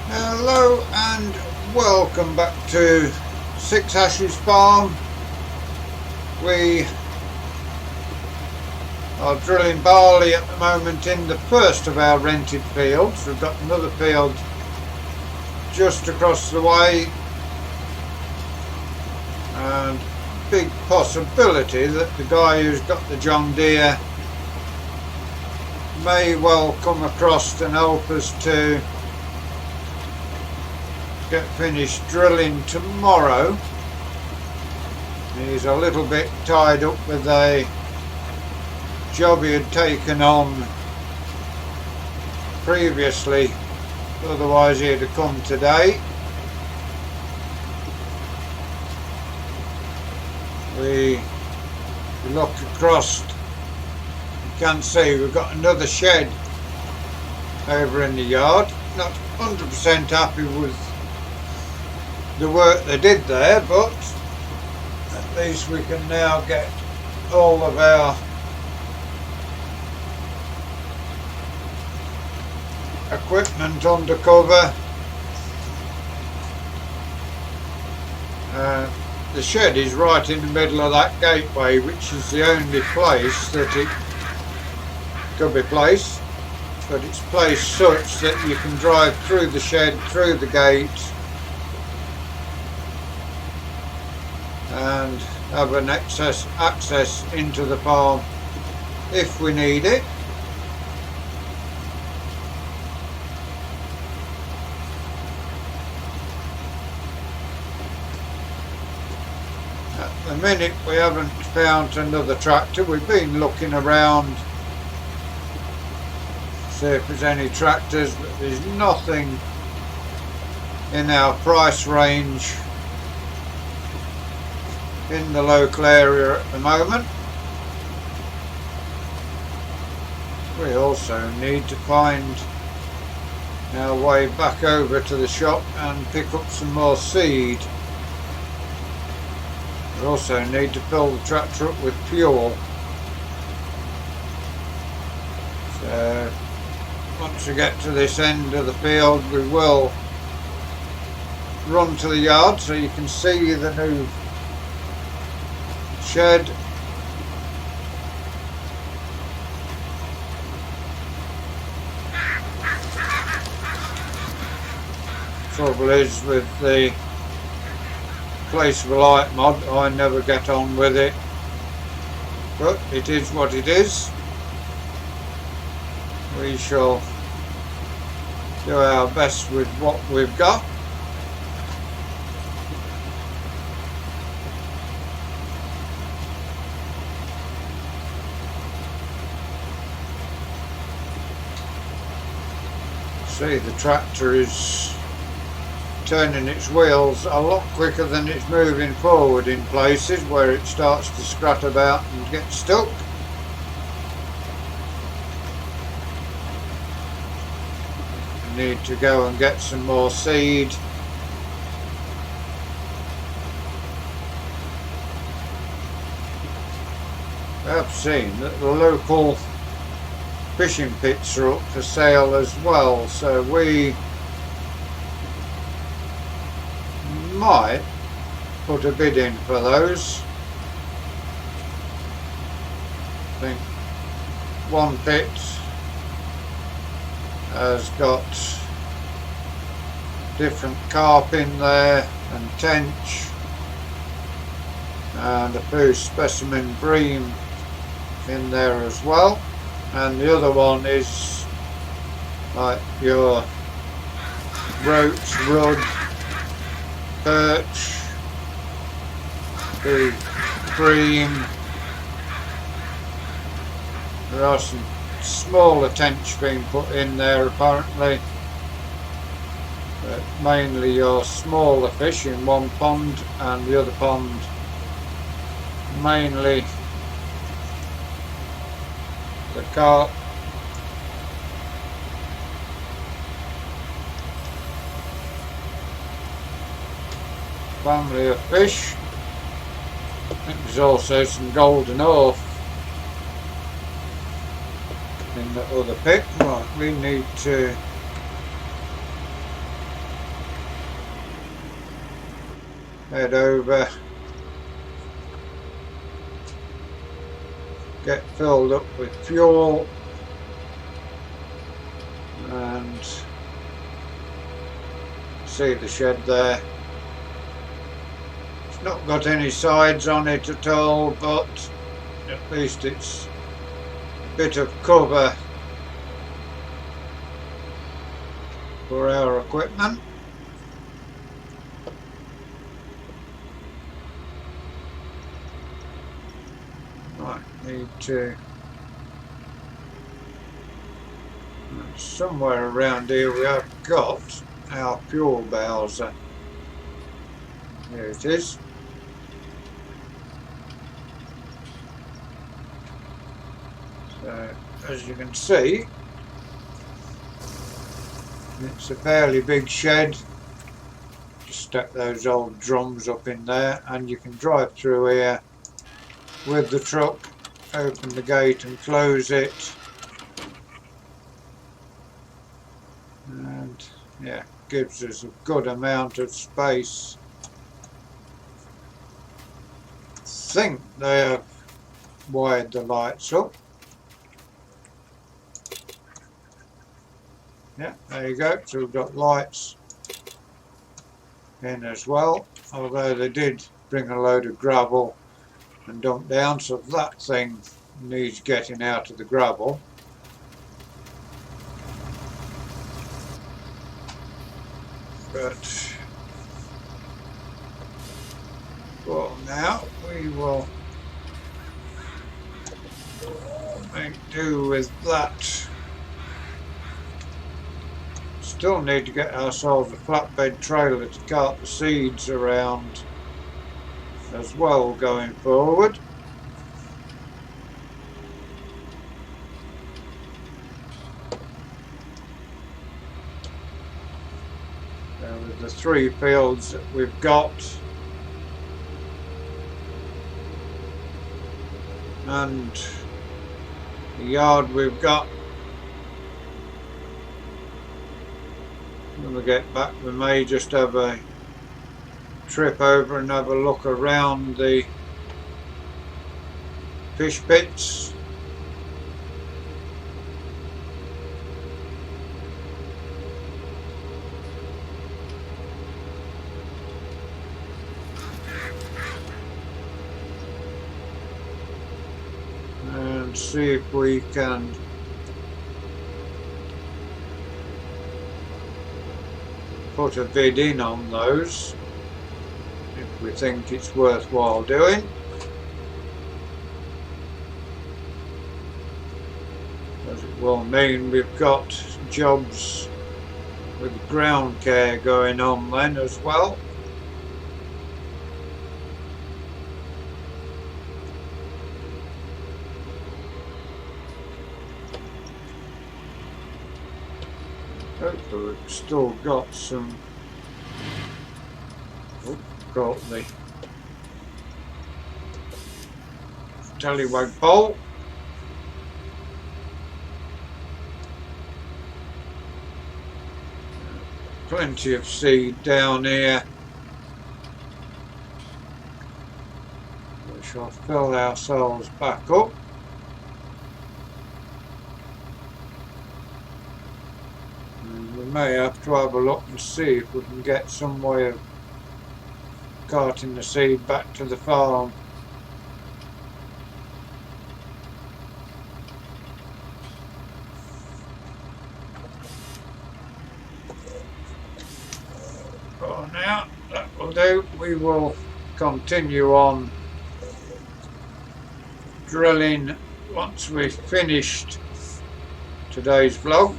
Hello and welcome back to Six Ashes Farm. We are drilling barley at the moment in the first of our rented fields. We've got another field just across the way, and big possibility that the guy who's got the John Deere may well come across and help us to get finished drilling tomorrow. He's a little bit tied up with a job he had taken on previously, otherwise he'd have come today. We look across, you can see we've got another shed over in the yard. Not 100% happy with the work they did there, but at least we can now get all of our equipment under cover. The shed is right in the middle of that gateway, which is the only place that it could be placed, but it's placed such that you can drive through the shed, through the gate, and have an access into the farm if we need it. At the minute we haven't found another tractor. We've been looking around, see if there's any tractors, but there's nothing in our price range in the local area at the moment. We also need to find our way back over to the shop and pick up some more seed. We also need to fill the tractor up with fuel. So once we get to this end of the field, we will run to the yard so you can see the new shed. Trouble is with the placeable light mod, I never get on with it, but it is what it is. We shall do our best with what we've got. See, the tractor is turning its wheels a lot quicker than it's moving forward in places where it starts to scrat about and get stuck. We need to go and get some more seed. I've seen that the local fishing pits are up for sale as well, so we might put a bid in for those. I think one pit has got different carp in there and tench and a few specimen bream in there as well, and the other one is like your roach, rudd, perch, the bream. There are some smaller tench being put in there apparently, but mainly your smaller fish in one pond, and the other pond mainly the carp. Family of fish. I think there's also some golden oar in the other pit. Right, we need to head over, get filled up with fuel, and see the shed there. It's not got any sides on it at all, but at least it's a bit of cover for our equipment. Right, need to, somewhere around here we have got our fuel bowser. Here it is. So as you can see, it's a fairly big shed. Just stack those old drums up in there, and you can drive through here with the truck, open the gate and close it, and yeah, gives us a good amount of space. I think they have wired the lights up. Yeah, there you go. So we've got lights in as well, although they did bring a load of gravel and dump down, so that thing needs getting out of the gravel. But for now we will make do with that. Still need to get ourselves a flatbed trailer to cart the seeds around as well going forward. With the 3 fields that we've got, and the yard we've got, when we get back we may just have a trip over and have a look around the fish pits. And see if we can put a vid in on those if we think it's worthwhile doing. As it will mean we've got jobs with ground care going on then as well. Hopefully we've still got some, got the tallywag pole. Plenty of seed down here. We shall fill ourselves back up. We may have to have a look and see if we can get some way of carting the seed back to the farm. For now, that will do. We will continue on drilling once we've finished today's vlog.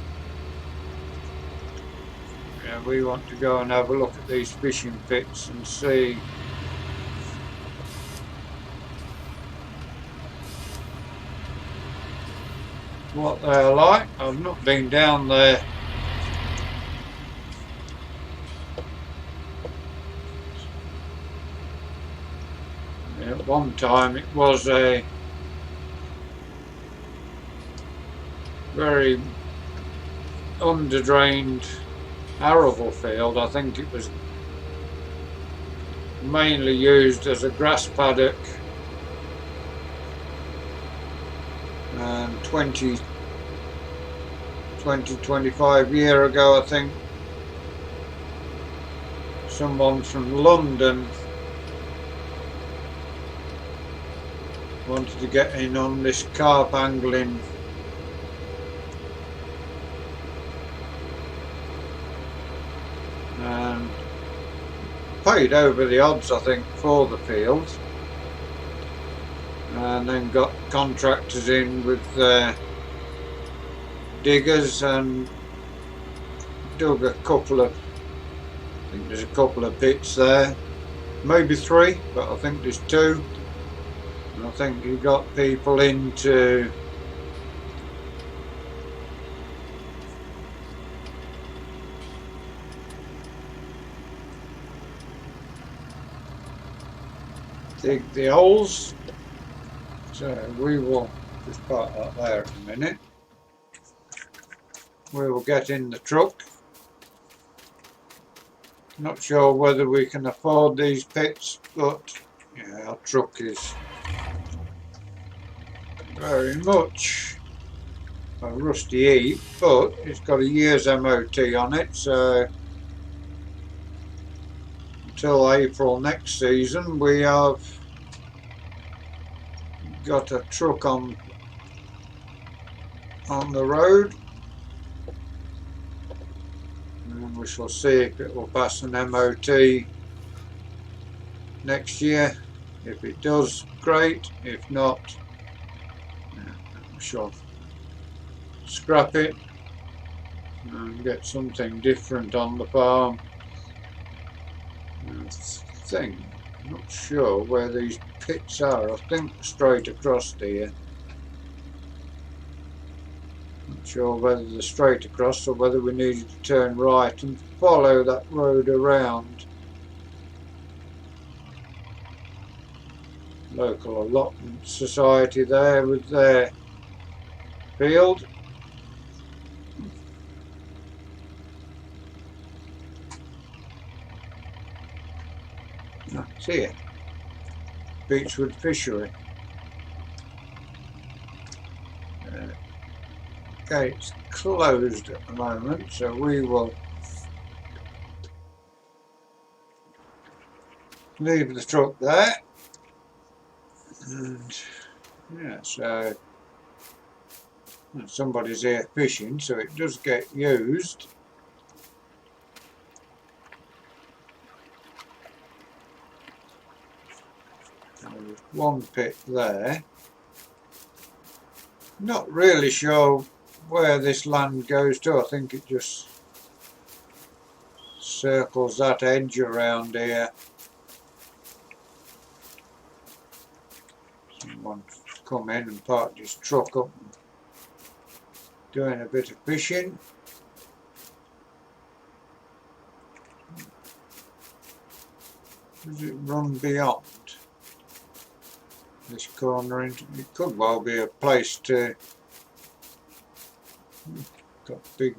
We want to go and have a look at these fishing pits and see what they're like. I've not been down there at one time. It was a very underdrained arable field. I think it was mainly used as a grass paddock, and 25 years ago, I think, someone from London wanted to get in on this carp angling and paid over the odds, I think, for the field, and then got contractors in with diggers and dug a couple of, I think there's a couple of pits there, maybe 3, but I think there's 2. And I think he got people into dig the holes. So we will just park that there in a minute. We will get in the truck. Not sure whether we can afford these pits, but yeah, our truck is very much a rusty heap, but it's got a year's MOT on it, so until April next season we have got a truck on the road, and we shall see if it will pass an MOT next year. If it does, great. If not, we shall scrap it and get something different on the farm. I'm not sure where these pits are. I think straight across here. Not sure whether they're straight across or whether we needed to turn right and follow that road around. Local allotment society there with their field. It's here. Beechwood Fishery. Okay, it's closed at the moment, so we will leave the truck there. And yeah, so somebody's here fishing, so it does get used. There's one pit there. Not really sure where this land goes to. I think it just circles that edge around here. Someone's come in and parked his truck up and doing a bit of fishing. Does it run beyond this corner? It could well be a place to, got a big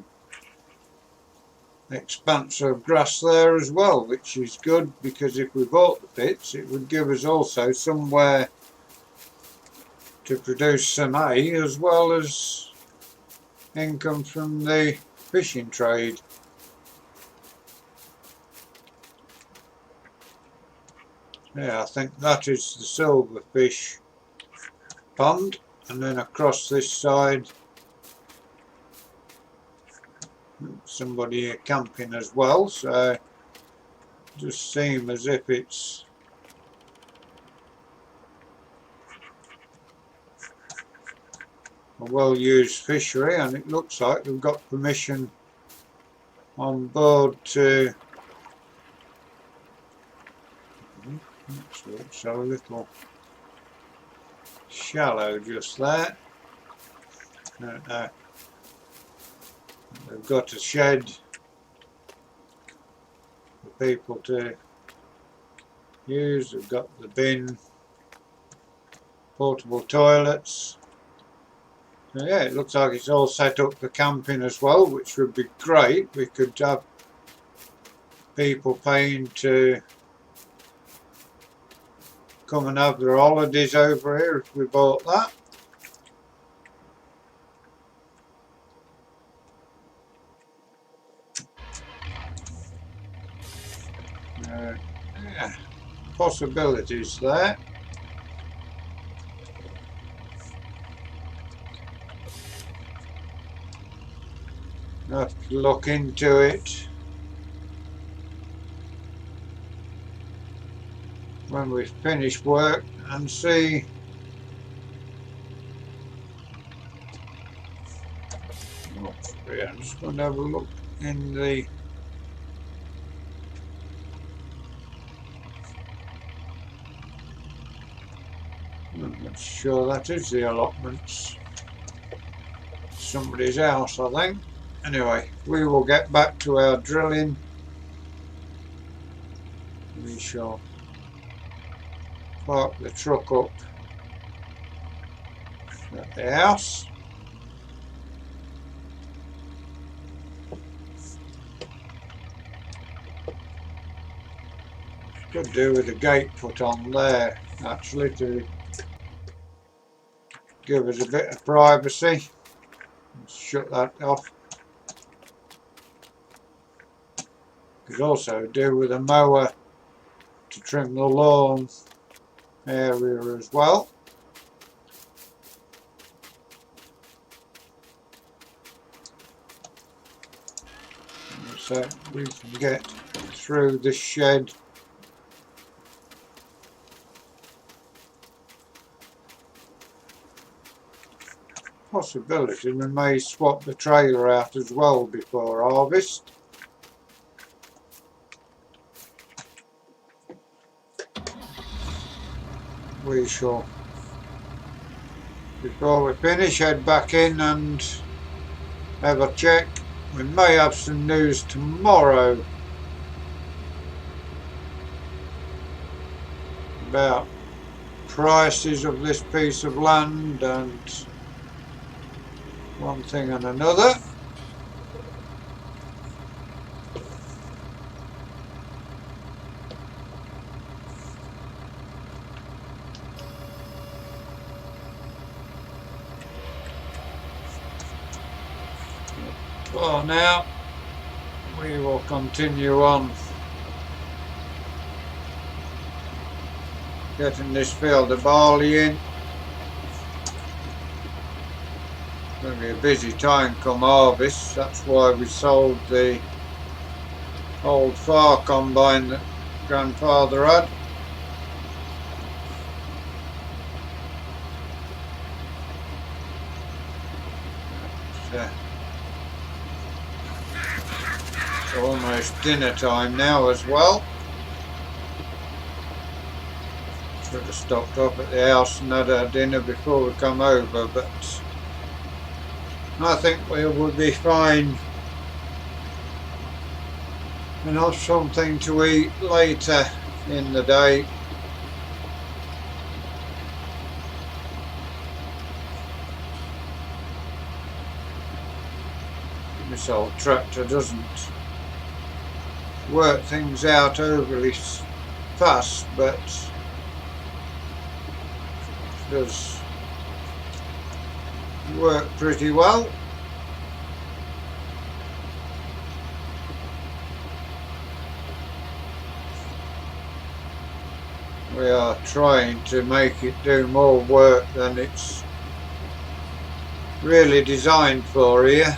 expanse of grass there as well, which is good, because if we bought the pits it would give us also somewhere to produce some hay as well as income from the fishing trade. Yeah, I think that is the silverfish pond, and then across this side somebody here camping as well, so it just seems as if it's a well used fishery, and it looks like they've got permission on board to, it's a little shallow just there. They've got a shed for people to use. They've got the bin, portable toilets. So yeah, it looks like it's all set up for camping as well, which would be great. We could have people paying to come and have their holidays over here if we bought that. Yeah, possibilities there. Have to look into it when we finish work and see. Oh, yeah, I'm just going to have a look in the I'm not sure that is the allotments. Somebody's house, I think. Anyway, we will get back to our drilling. We shall park the truck up at the house. Could do with a gate put on there, actually, to give us a bit of privacy. Let's shut that off. Could also do with a mower to trim the lawn area as well. So we can get through this shed. Possibility we may swap the trailer out as well before harvest. We shall, before we finish, head back in and have a check. We may have some news tomorrow about prices of this piece of land and one thing and another. For now, we will continue on getting this field of barley in. It's going to be a busy time come harvest. That's why we sold the old far combine that grandfather had. It's almost dinner time now as well. Should have stopped off at the house and had our dinner before we come over, but I think we would be fine and have something to eat later in the day. This old tractor doesn't work things out overly fast, but does work pretty well. We are trying to make it do more work than it's really designed for here.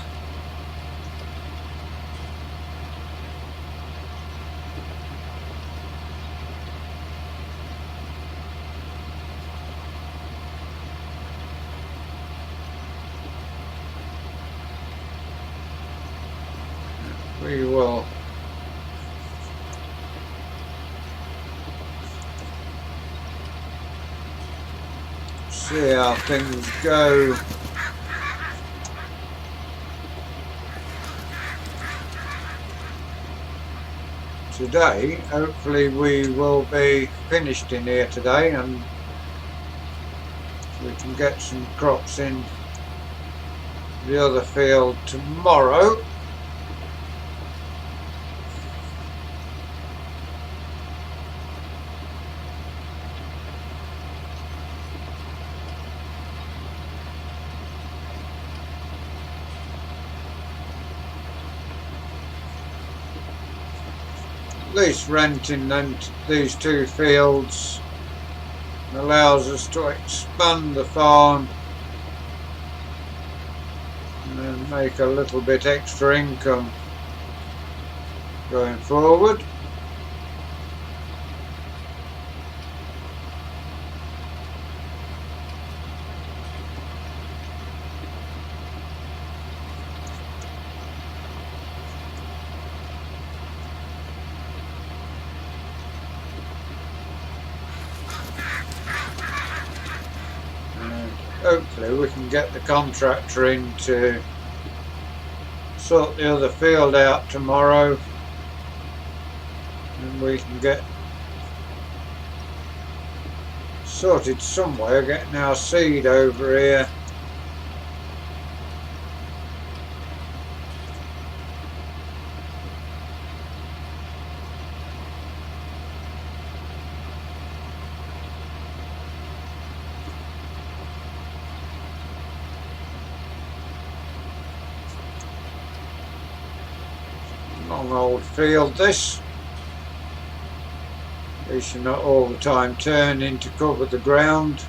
We will see how things go. Today, hopefully we will be finished in here today and we can get some crops in the other field tomorrow. least renting these two fields allows us to expand the farm and make a little bit extra income going forward. Hopefully we can get the contractor in to sort the other field out tomorrow, and we can get sorted somewhere, getting our seed over here. Long old field this. At least you're not all the time turning to cover the ground.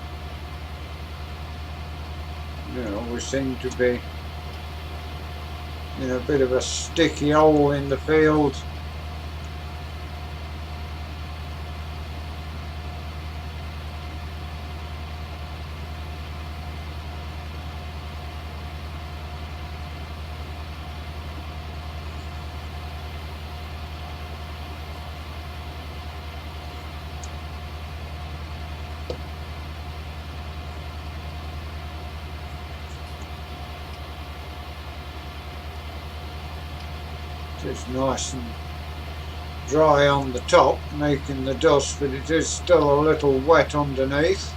You know, we seem to be in a bit of a sticky hole in the field. It's nice and dry on the top, making the dust, but it is still a little wet underneath.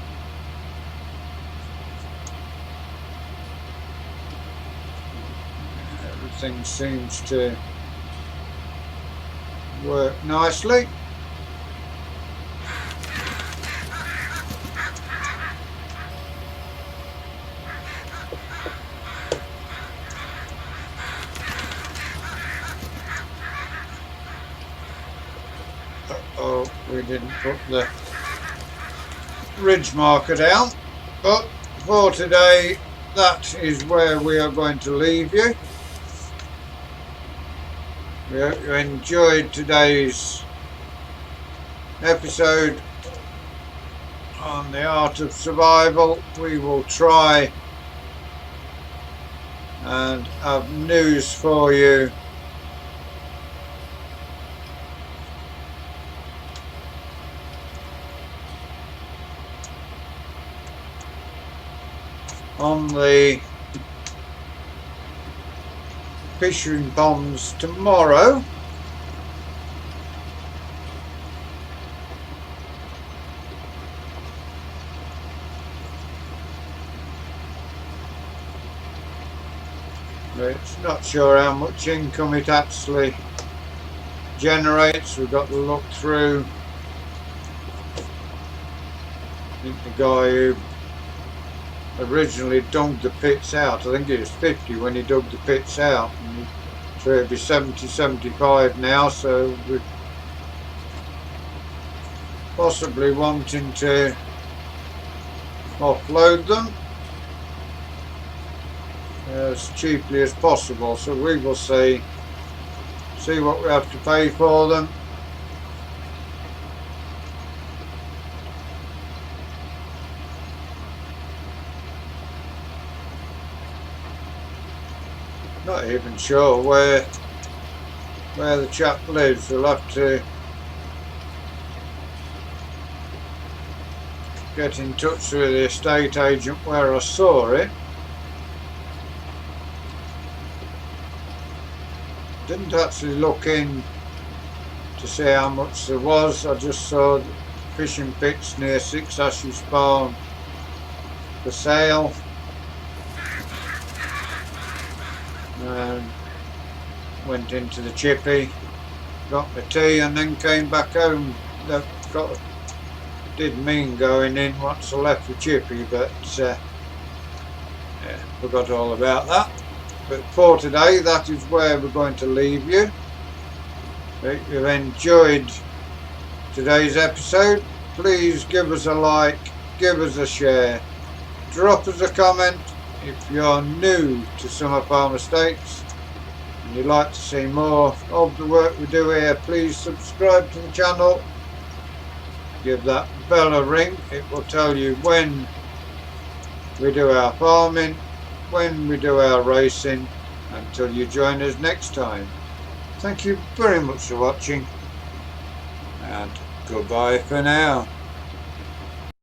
Everything seems to work nicely. Oh, we didn't put the ridge marker down, but for today that is where we are going to leave you. We hope you enjoyed today's episode on the art of survival. We will try and have news for you on the fishing ponds tomorrow. It's not sure how much income it actually generates. We've got to look through. I think the guy who originally dug the pits out, I think it was 50 when he dug the pits out, and so it'll be 70, 75 now, so we're possibly wanting to offload them as cheaply as possible, so we will see what we have to pay for them. Not even sure where the chap lives. We'll have to get in touch with the estate agent where I saw it. Didn't actually look in to see how much there was. I just saw the fishing pits near Six Ashes Farm for sale. Went into the chippy, got my tea, and then came back home. Did mean going in once I left the chippy, but yeah, forgot all about that. But for today, that is where we're going to leave you. If you've enjoyed today's episode, please give us a like, give us a share, drop us a comment. If you're new to Summer Farm Estates and you'd like to see more of the work we do here, please subscribe to the channel. Give that bell a ring. It will tell you when we do our farming, when we do our racing, until you join us next time. Thank you very much for watching, and goodbye for now.